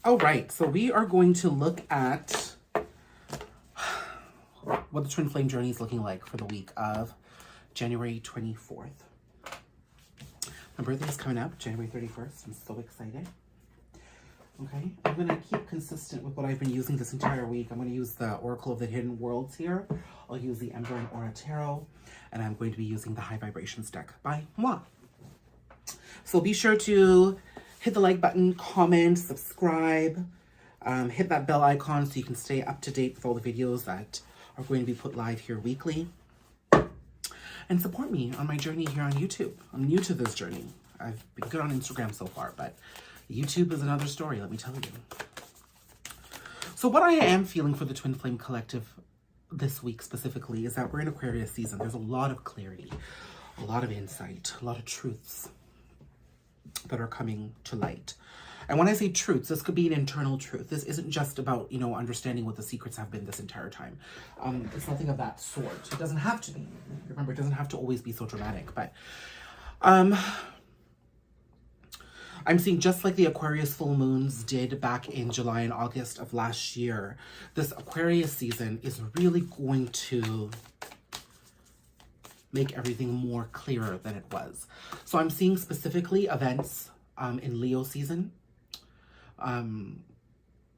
All right, so we are going to look at what the twin flame journey is looking like for the week of January 24th. My birthday is coming up, January 31st. I'm so excited. Okay, I'm going to keep consistent with what I've been using this entire week. I'm going to use the Oracle of the Hidden Worlds here. I'll use the Ember and Aura Tarot, and I'm going to be using the High Vibrations deck by moi. So be sure to hit the like button, comment, subscribe, hit that bell icon so you can stay up to date with all the videos that are going to be put live here weekly. And support me on my journey here on YouTube. I'm new to this journey. I've been good on Instagram so far, but YouTube is another story, let me tell you. So what I am feeling for the Twin Flame Collective this week specifically is that we're in Aquarius season. There's a lot of clarity, a lot of insight, a lot of truths that are coming to light. And when I say truths, this could be an internal truth. This isn't just about, you know, understanding what the secrets have been this entire time. It's nothing of that sort. It doesn't have to be. Remember, it doesn't have to always be so dramatic. But I'm seeing, just like the Aquarius full moons did back in July and August of last year, this Aquarius season is really going to make everything more clearer than it was. So I'm seeing specifically events in Leo season.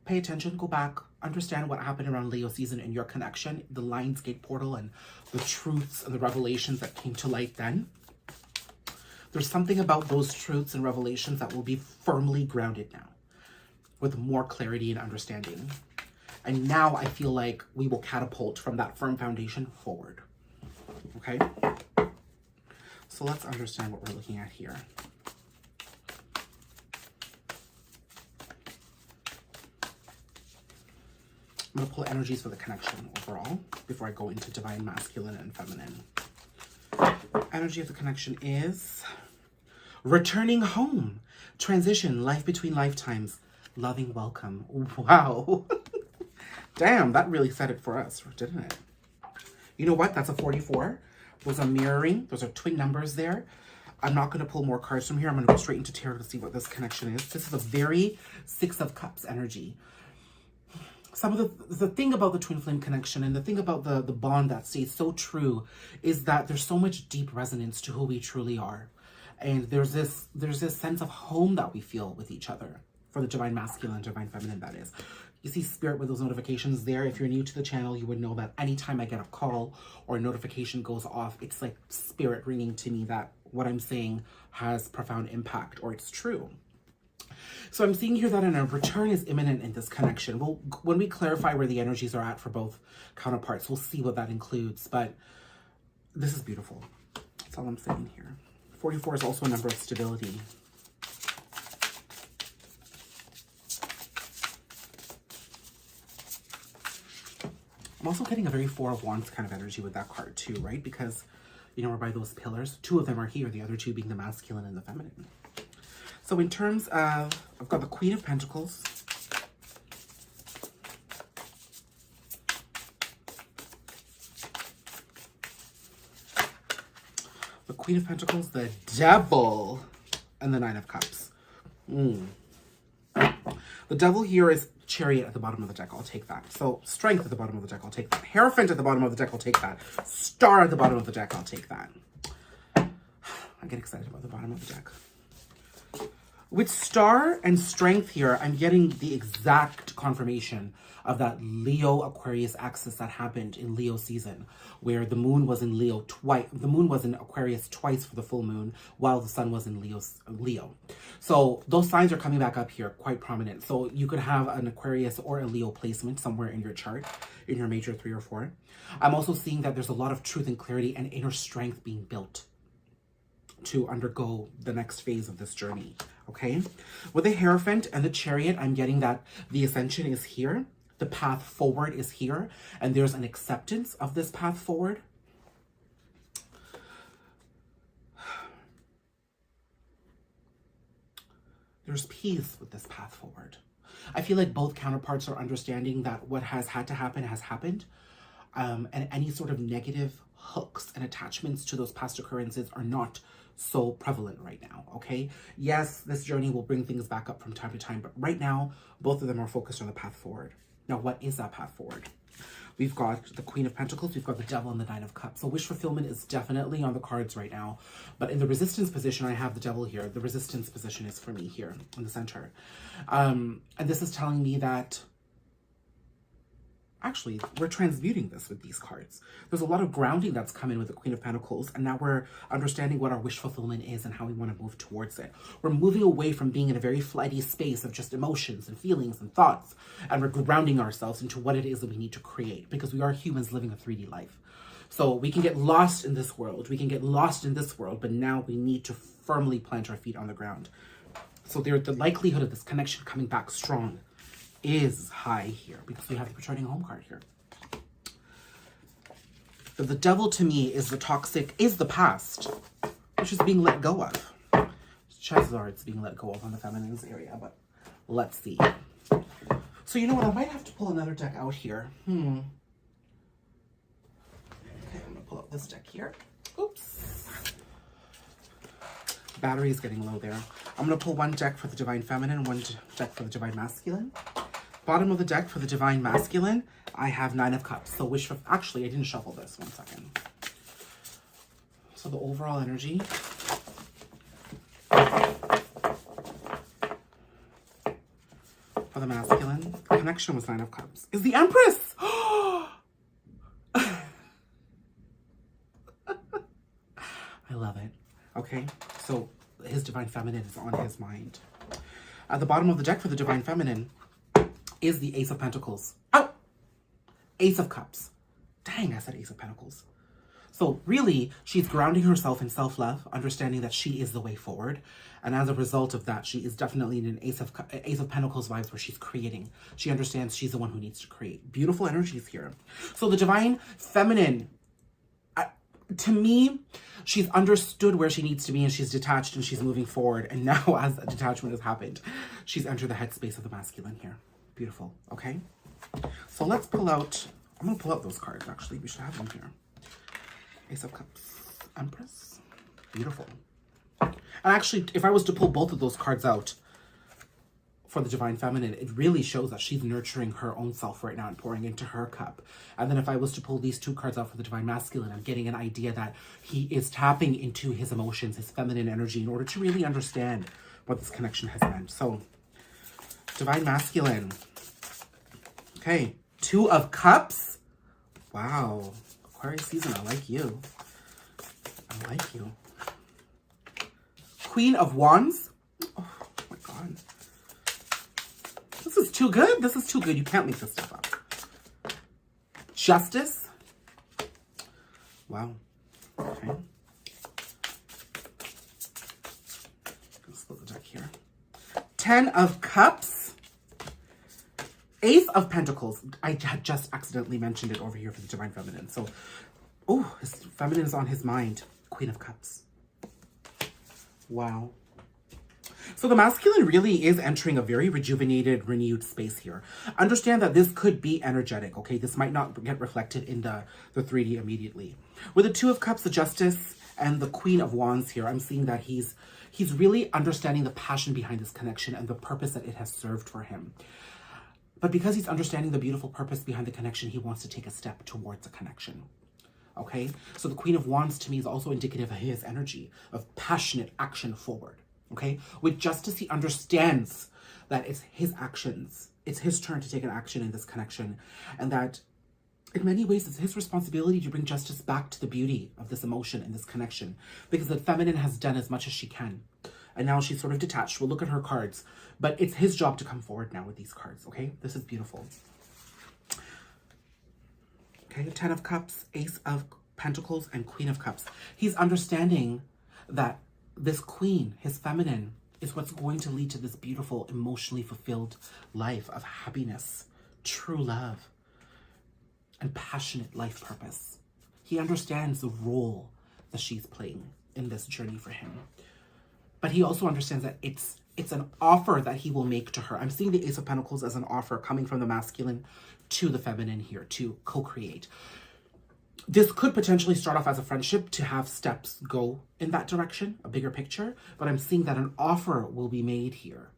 Pay attention, go back, understand what happened around Leo season and your connection, the Lionsgate portal and the truths and the revelations that came to light then. There's something about those truths and revelations that will be firmly grounded now with more clarity and understanding. And now I feel like we will catapult from that firm foundation forward. Okay? So let's understand what we're looking at here. I'm going to pull energies for the connection overall before I go into divine masculine and feminine. Energy of the connection is returning home, transition, life between lifetimes, loving welcome. Wow. Damn, that really said it for us, didn't it? You know what? That's a 44. Those are mirroring. Those are twin numbers there. I'm not going to pull more cards from here. I'm going to go straight into tarot to see what this connection is. This is a very Six of Cups energy. Some of the thing about the twin flame connection and the thing about the bond that stays so true is that there's so much deep resonance to who we truly are. And there's this sense of home that we feel with each other, for the divine masculine and divine feminine, that is. You see spirit with those notifications there. If you're new to the channel, you would know that anytime I get a call or a notification goes off, it's like spirit ringing to me that what I'm saying has profound impact or it's true. So I'm seeing here that a return is imminent in this connection. Well, when we clarify where the energies are at for both counterparts, we'll see what that includes. But this is beautiful. That's all I'm saying here. 44 is also a number of stability. I'm also getting a very Four of Wands kind of energy with that card too, right? Because, you know, we're by those pillars. Two of them are here, the other two being the masculine and the feminine. So in terms of, I've got the Queen of Pentacles. The Queen of Pentacles, the Devil, and the Nine of Cups. The Devil here is Chariot at the bottom of the deck. I'll take that. So Strength at the bottom of the deck. I'll take that. Hierophant at the bottom of the deck. I'll take that. Star at the bottom of the deck. I'll take that. I get excited about the bottom of the deck. With Star and Strength here, I'm getting the exact confirmation of that Leo-Aquarius axis that happened in Leo season, where the moon was in Leo twice. The moon was in Aquarius twice for the full moon, while the sun was in Leo. So those signs are coming back up here, quite prominent. So you could have an Aquarius or a Leo placement somewhere in your chart, in your major 3 or 4. I'm also seeing that there's a lot of truth and clarity and inner strength being built to undergo the next phase of this journey, okay? With the Hierophant and the Chariot, I'm getting that the ascension is here, the path forward is here, and there's an acceptance of this path forward. There's peace with this path forward. I feel like both counterparts are understanding that what has had to happen has happened. and any sort of negative hooks and attachments to those past occurrences are not so prevalent right now, okay? Yes, this journey will bring things back up from time to time, but right now, both of them are focused on the path forward. Now, what is that path forward? We've got the Queen of Pentacles, we've got the Devil, and the Nine of Cups. So wish fulfillment is definitely on the cards right now. But in the resistance position, I have the Devil here. The resistance position is for me here in the center. And this is telling me that, actually, we're transmuting this with these cards. There's a lot of grounding that's come in with the Queen of Pentacles, and now we're understanding what our wish fulfillment is and how we want to move towards it. We're moving away from being in a very flighty space of just emotions and feelings and thoughts, and we're grounding ourselves into what it is that we need to create, because we are humans living a 3D life. So we can get lost in this world. We can get lost in this world, but now we need to firmly plant our feet on the ground. So the likelihood of this connection coming back strong is high here, because we have the returning home card here. But the Devil to me is the toxic, is the past, which is being let go of. Chances are it's being let go of on the feminine's area, but let's see. So you know what, I might have to pull another deck out here. Okay, I'm gonna pull up this deck here. Oops. Battery is getting low there. I'm gonna pull one deck for the Divine Feminine, one deck for the Divine Masculine. Bottom of the deck for the Divine Masculine, I have Nine of Cups. So wish for, actually, I didn't shuffle this, 1 second. So the overall energy. For the masculine, the connection was Nine of Cups. Is the Empress! I love it. Okay, so his Divine Feminine is on his mind. At the bottom of the deck for the Divine Feminine is the Ace of Pentacles. Oh! Ace of Cups. Dang, I said Ace of Pentacles. So really, she's grounding herself in self-love, understanding that she is the way forward. And as a result of that, she is definitely in an Ace of Pentacles vibes where she's creating. She understands she's the one who needs to create. Beautiful energies here. So the Divine Feminine, to me, she's understood where she needs to be, and she's detached and she's moving forward. And now as a detachment has happened, she's entered the headspace of the masculine here. Beautiful. Okay. So let's pull out, I'm going to pull out those cards actually. We should have them here. Ace of Cups, Empress. Beautiful. And actually, if I was to pull both of those cards out for the Divine Feminine, it really shows that she's nurturing her own self right now and pouring into her cup. And then if I was to pull these two cards out for the Divine Masculine, I'm getting an idea that he is tapping into his emotions, his feminine energy, in order to really understand what this connection has meant. So, Divine Masculine. Okay, Two of Cups. Wow. Aquarius season, I like you. I like you. Queen of Wands. Oh my God. This is too good. This is too good. You can't make this stuff up. Justice. Wow. Okay. Let's split the deck here. 10 of Cups. Ace of Pentacles. I had just accidentally mentioned it over here for the Divine Feminine. So, oh, his feminine is on his mind. Queen of Cups. Wow. So the masculine really is entering a very rejuvenated, renewed space here. Understand that this could be energetic, okay? This might not get reflected in the 3D immediately. With the Two of Cups, the Justice, and the Queen of Wands here, I'm seeing that he's really understanding the passion behind this connection and the purpose that it has served for him. But because he's understanding the beautiful purpose behind the connection, he wants to take a step towards a connection. Okay? So the Queen of Wands to me is also indicative of his energy, of passionate action forward. Okay? With Justice, he understands that it's his actions. It's his turn to take an action in this connection. And that in many ways, it's his responsibility to bring justice back to the beauty of this emotion and this connection. Because the feminine has done as much as she can. And now she's sort of detached. We'll look at her cards. But it's his job to come forward now with these cards, okay? This is beautiful. Okay, 10 of Cups, Ace of Pentacles, and Queen of Cups. He's understanding that this queen, his feminine, is what's going to lead to this beautiful, emotionally fulfilled life of happiness, true love, and passionate life purpose. He understands the role that she's playing in this journey for him. But he also understands that it's It's an offer that he will make to her. I'm seeing the Ace of Pentacles as an offer coming from the masculine to the feminine here to co-create. This could potentially start off as a friendship to have steps go in that direction, a bigger picture, but I'm seeing that an offer will be made here.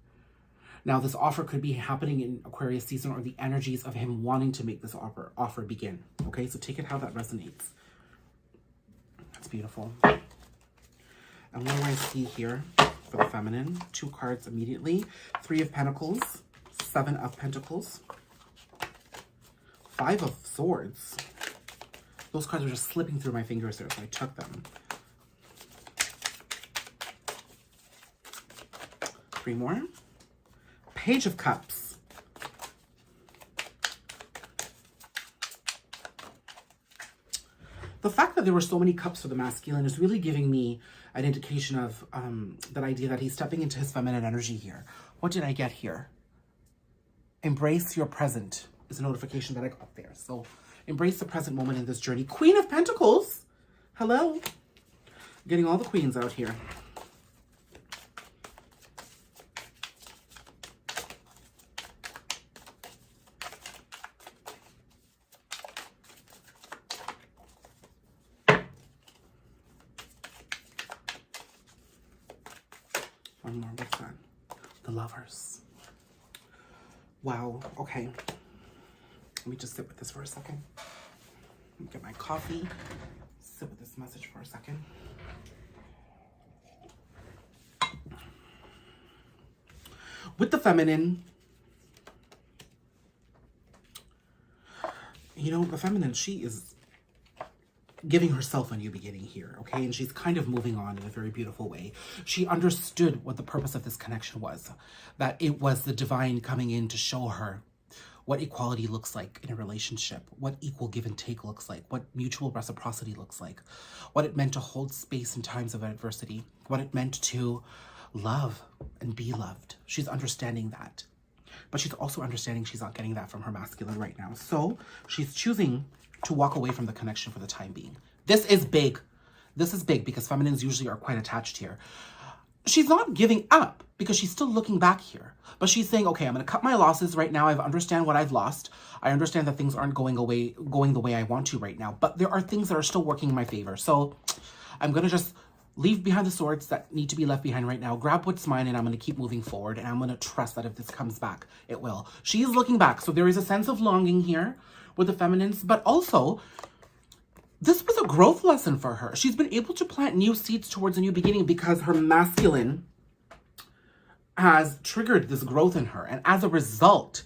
Now, this offer could be happening in Aquarius season, or the energies of him wanting to make this offer begin. Okay, so take it how that resonates. That's beautiful. And what do I see here for the feminine? 2 cards immediately. 3 of Pentacles, 7 of Pentacles, 5 of Swords. Those cards were just slipping through my fingers there, so I took them. 3 more. Page of Cups. The fact that there were so many cups for the masculine is really giving me an indication of that idea that he's stepping into his feminine energy here. What did I get here? Embrace your present is a notification that I got there. So embrace the present moment in this journey. Queen of Pentacles. Hello. Getting all the queens out here. One more. What's that? The Lovers. Wow. Okay. Let me just sit with this for a second. Let me get my coffee. Sit with this message for a second. With the feminine, you know, the feminine, she is giving herself a new beginning here, okay? And she's kind of moving on in a very beautiful way. She understood what the purpose of this connection was, that it was the divine coming in to show her what equality looks like in a relationship, what equal give and take looks like, what mutual reciprocity looks like, what it meant to hold space in times of adversity, what it meant to love and be loved. She's understanding that. But she's also understanding she's not getting that from her masculine right now. So she's choosing to walk away from the connection for the time being. This is big. This is big because feminines usually are quite attached here. She's not giving up because she's still looking back here. But she's saying, okay, I'm going to cut my losses right now. I understand what I've lost. I understand that things aren't going the way I want to right now. But there are things that are still working in my favor. So I'm going to just leave behind the swords that need to be left behind right now. Grab what's mine, and I'm going to keep moving forward. And I'm going to trust that if this comes back, it will. She is looking back. So there is a sense of longing here with the feminines. But also, this was a growth lesson for her. She's been able to plant new seeds towards a new beginning because her masculine has triggered this growth in her. And as a result,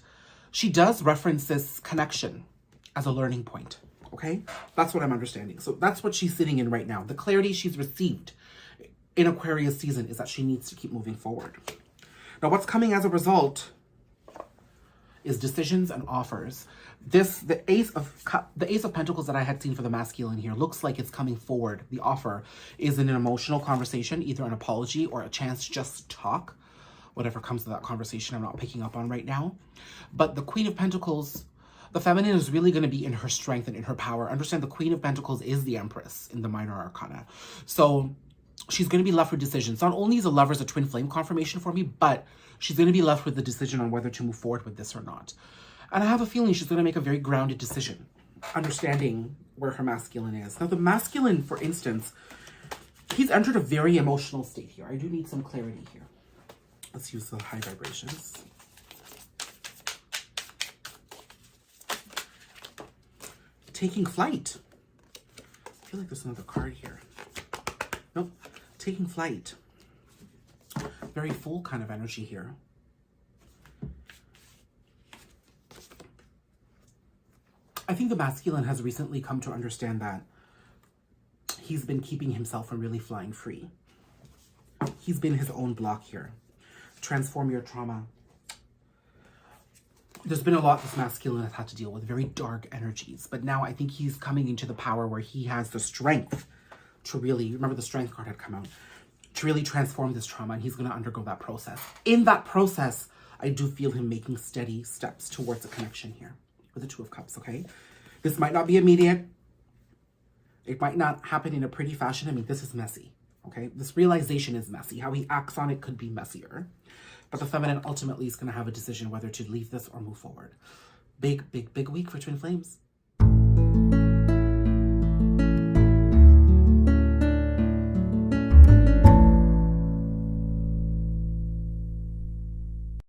she does reference this connection as a learning point. Okay? That's what I'm understanding. So that's what she's sitting in right now. The clarity she's received in Aquarius season is that she needs to keep moving forward. Now, what's coming as a result is decisions and offers. The Ace of Pentacles that I had seen for the masculine here looks like it's coming forward. The offer is in an emotional conversation, either an apology or a chance to just talk. Whatever comes to that conversation, I'm not picking up on right now. But the Queen of Pentacles, the feminine is really going to be in her strength and in her power. Understand the Queen of Pentacles is the Empress in the minor arcana. So she's going to be left with decisions. Not only is the Lovers a twin flame confirmation for me, but she's going to be left with the decision on whether to move forward with this or not. And I have a feeling she's going to make a very grounded decision, understanding where her masculine is. Now, the masculine, for instance, he's entered a very emotional state here. I do need some clarity here. Let's use the high vibrations. Taking flight. I feel like there's another card here. Nope. Taking flight. Very full kind of energy here. I think the masculine has recently come to understand that he's been keeping himself from really flying free. He's been his own block here. Transform your trauma. There's been a lot this masculine has had to deal with, very dark energies. But now I think he's coming into the power where he has the strength to really, remember the strength card had come out, to really transform this trauma, and he's going to undergo that process. In that process, I do feel him making steady steps towards a connection here with the Two of Cups, okay? This might not be immediate. It might not happen in a pretty fashion. I mean, this is messy, okay? This realization is messy. How he acts on it could be messier. But the feminine ultimately is going to have a decision whether to leave this or move forward. Big, big, big week for twin flames.